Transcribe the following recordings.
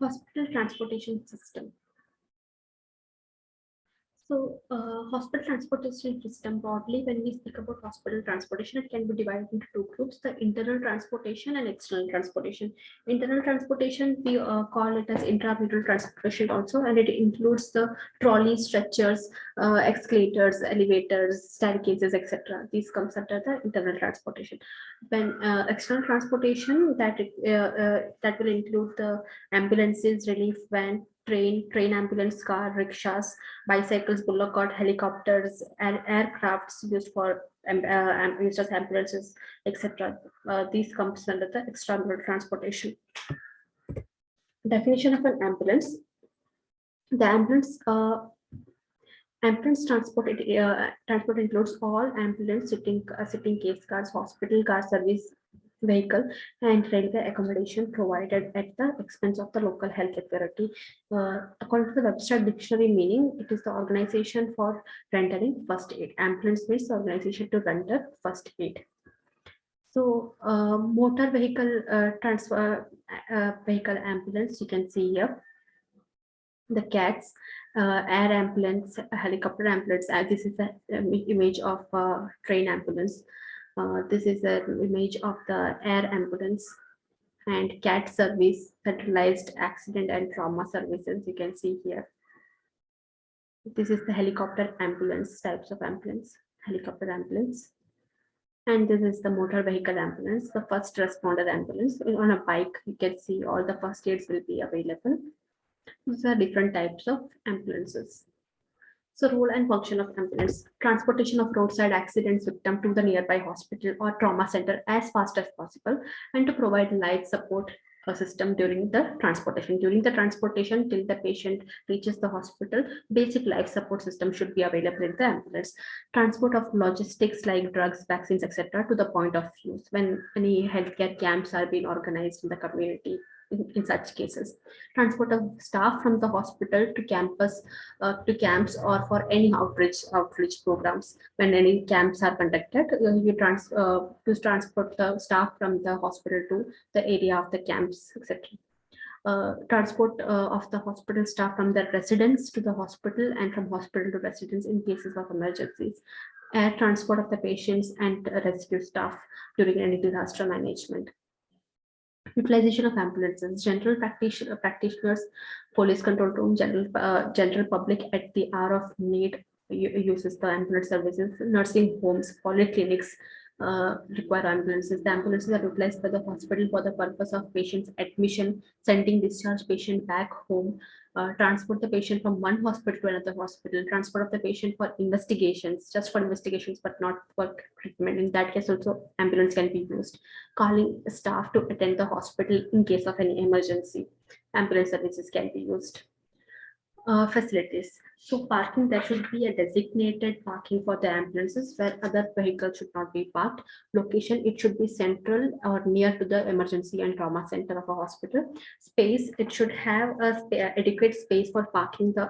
Hospital transportation system. So, hospital transportation system broadly, when we speak about hospital transportation, it can be divided into two groups: the internal transportation and external transportation. Internal transportation, we call it as intramural transportation also, and it includes the trolleys, stretchers, escalators, elevators, staircases, etc. These comes under the internal transportation. When external transportation, that will include the ambulances, relief van, train ambulance, car, rickshaws, bicycles, bullock cart, helicopters, and aircrafts used for used as ambulances, etc. These comes under the external transportation. Definition of an ambulance: the ambulance transport includes all ambulance, sitting case cars, hospital car service vehicle, and railway accommodation provided at the expense of the local health authority. According to the Webster dictionary meaning, it is the organization for rendering first aid. Ambulance means the organization to render first aid. So, motor vehicle ambulance, you can see here the cats, air ambulance, helicopter ambulance. This is the image of train ambulance. This is an image of the air ambulance and CAT service, centralized accident and trauma services. You can see here. This is the helicopter ambulance, types of ambulance, helicopter ambulance. And this is the motor vehicle ambulance, the first responder ambulance. On a bike, you can see all the first aids will be available. These are different types of ambulances. So, role and function of ambulance: transportation of roadside accidents victim to the nearby hospital or trauma center as fast as possible, and to provide life support system during the transportation. During the transportation till the patient reaches the hospital, basic life support system should be available in the ambulance. Transport of logistics like drugs, vaccines, etc. to the point of use when any healthcare camps are being organized in the community. In such cases, transport of staff from the hospital to campus, to camps, or for any outreach programs. When any camps are conducted, to transport the staff from the hospital to the area of the camps, etc. Transport of the hospital staff from the residence to the hospital and from hospital to residence in cases of emergencies. Air transport of the patients and rescue staff during any disaster management. Utilization of ambulances: general practitioners, police control room, general public at the hour of need uses the ambulance services. Nursing homes, polyclinics require ambulances. The ambulances are utilized by the hospital for the purpose of patient's admission, sending discharged patient back home, transport the patient from one hospital to another hospital, transport of the patient for investigations, just for investigations, but not for treatment. In that case, also ambulance can be used. Calling staff to attend the hospital in case of any emergency. Ambulance services can be used. Facilities. So parking, there should be a designated parking for the ambulances where other vehicles should not be parked. Location, it should be central or near to the emergency and trauma center of a hospital. Space, it should have adequate space for parking the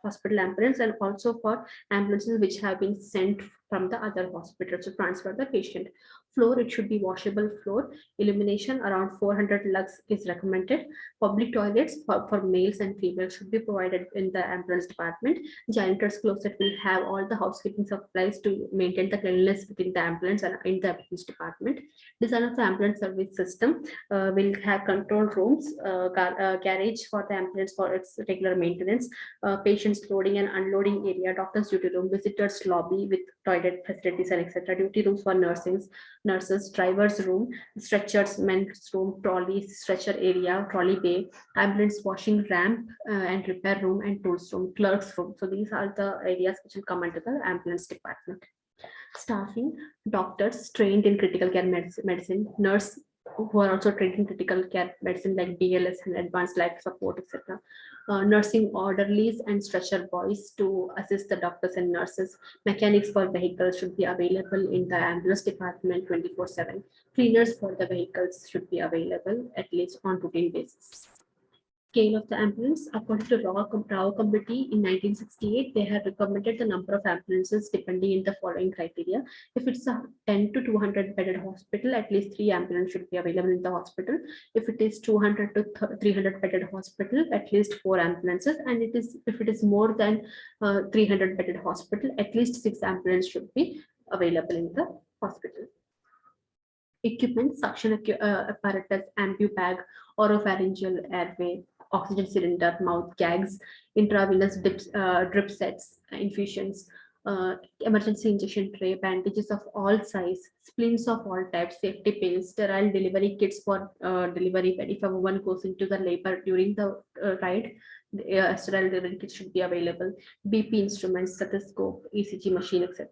hospital ambulance, and also for ambulances which have been sent from the other hospital to transfer the patient. Floor, it should be washable floor. Illumination around 400 lux is recommended. Public toilets for males and females should be provided in the ambulance department. Janitor's closet will have all the housekeeping supplies to maintain the cleanliness within the ambulance and in the ambulance department. Design of the ambulance service system will have control rooms, garage for the ambulance for its regular maintenance, patients loading and unloading area, doctor's duty room, visitors lobby with toilet facilities and etc. Duty rooms for nurses, driver's room, stretchers, men's room, trolley, stretcher area, trolley bay, ambulance washing ramp and repair room, and tools room, clerk's room. So these are the areas which will come under the ambulance department. Staffing: doctors trained in critical care medicine, nurse who are also trained in critical care medicine like BLS and advanced life support, etc. Nursing orderlies and stretcher boys to assist the doctors and nurses. Mechanics for vehicles should be available in the ambulance department 24/7. Cleaners for the vehicles should be available at least on routine basis. Scale of the ambulance. According to Rao Committee in 1968, they have recommended the number of ambulances depending in the following criteria. If it's a 10 to 200 bedded hospital, at least 3 ambulances should be available in the hospital. If it is 200 to 300 bedded hospital, at least 4 ambulances. And if it is more than 300 bedded hospital, at least 6 ambulances should be available in the hospital. Equipment, suction apparatus, ambu bag, oropharyngeal airway, oxygen cylinder, mouth gags, intravenous drip sets, infusions, emergency injection tray, bandages of all size, splints of all types, safety pins, sterile delivery kits for delivery. When if a woman goes into the labor during the ride, the sterile delivery kit should be available. BP instruments, stethoscope, ECG machine, etc.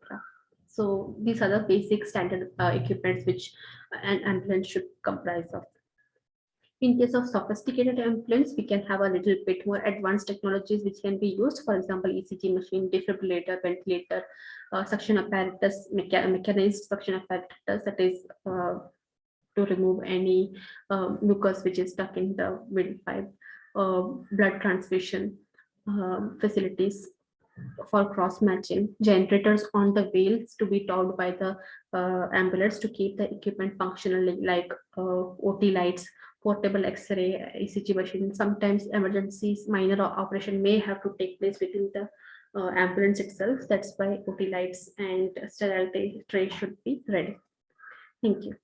So these are the basic standard equipments which an ambulance should comprise of. In case of sophisticated ambulance, we can have a little bit more advanced technologies which can be used. For example, ECG machine, defibrillator, ventilator, suction apparatus, mechanized suction apparatus, that is to remove any mucus which is stuck in the windpipe, blood transfusion facilities for cross matching, generators on the wheels to be towed by the ambulance to keep the equipment functional, like OT lights, portable X-ray, ECG machine. Sometimes emergencies, minor operation may have to take place within the ambulance itself. That's why OT lights and sterile tray should be ready. Thank you.